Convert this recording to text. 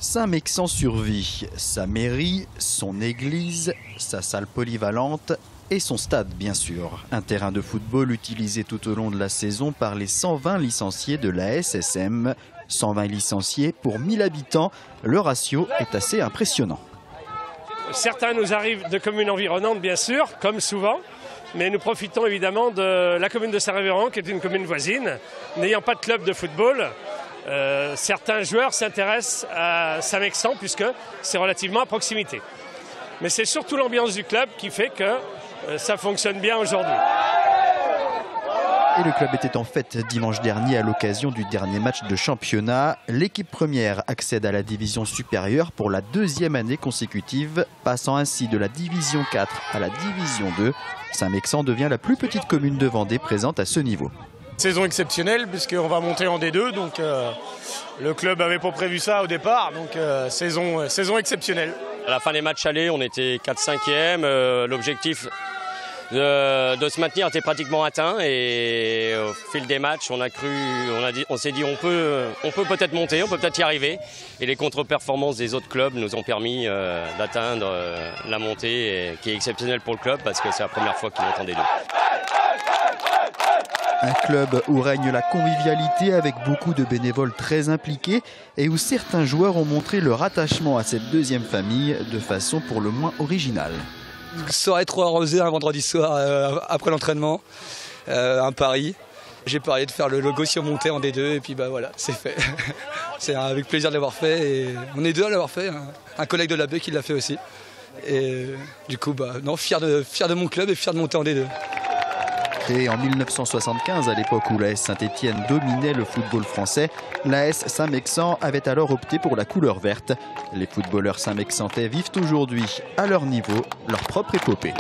Saint-Mexant survit, sa mairie, son église, sa salle polyvalente et son stade bien sûr. Un terrain de football utilisé tout au long de la saison par les 120 licenciés de la SSM. 120 licenciés pour 1000 habitants, le ratio est assez impressionnant. Certains nous arrivent de communes environnantes bien sûr, comme souvent. Mais nous profitons évidemment de la commune de Saint-Révérend qui est une commune voisine. N'ayant pas de club de football, certains joueurs s'intéressent à Saint-Mexant puisque c'est relativement à proximité. Mais c'est surtout l'ambiance du club qui fait que ça fonctionne bien aujourd'hui. Et le club était en fête dimanche dernier à l'occasion du dernier match de championnat. L'équipe première accède à la division supérieure pour la deuxième année consécutive, passant ainsi de la division 4 à la division 2. Saint-Mexant devient la plus petite commune de Vendée présente à ce niveau. Saison exceptionnelle puisqu'on va monter en D2, donc le club avait pas prévu ça au départ, donc saison exceptionnelle. À la fin des matchs allés, on était 4-5e, l'objectif de se maintenir était pratiquement atteint et au fil des matchs on s'est dit on peut peut-être monter, on peut peut-être y arriver et les contre-performances des autres clubs nous ont permis d'atteindre la montée qui est exceptionnelle pour le club parce que c'est la première fois qu'il monte en D2. Un club où règne la convivialité avec beaucoup de bénévoles très impliqués et où certains joueurs ont montré leur attachement à cette deuxième famille de façon pour le moins originale. Soirée trop arrosée un vendredi soir après l'entraînement, un pari. J'ai parié de faire le logo si on montait en D2 et puis bah voilà, c'est fait. C'est avec plaisir de l'avoir fait et on est deux à l'avoir fait, un collègue de la baie qui l'a fait aussi. Et du coup fier de mon club et fier de monter en D2. Créée en 1975, à l'époque où l'AS Saint-Étienne dominait le football français, l'AS Saint-Mexant avait alors opté pour la couleur verte. Les footballeurs saint-mexantais vivent aujourd'hui, à leur niveau, leur propre épopée.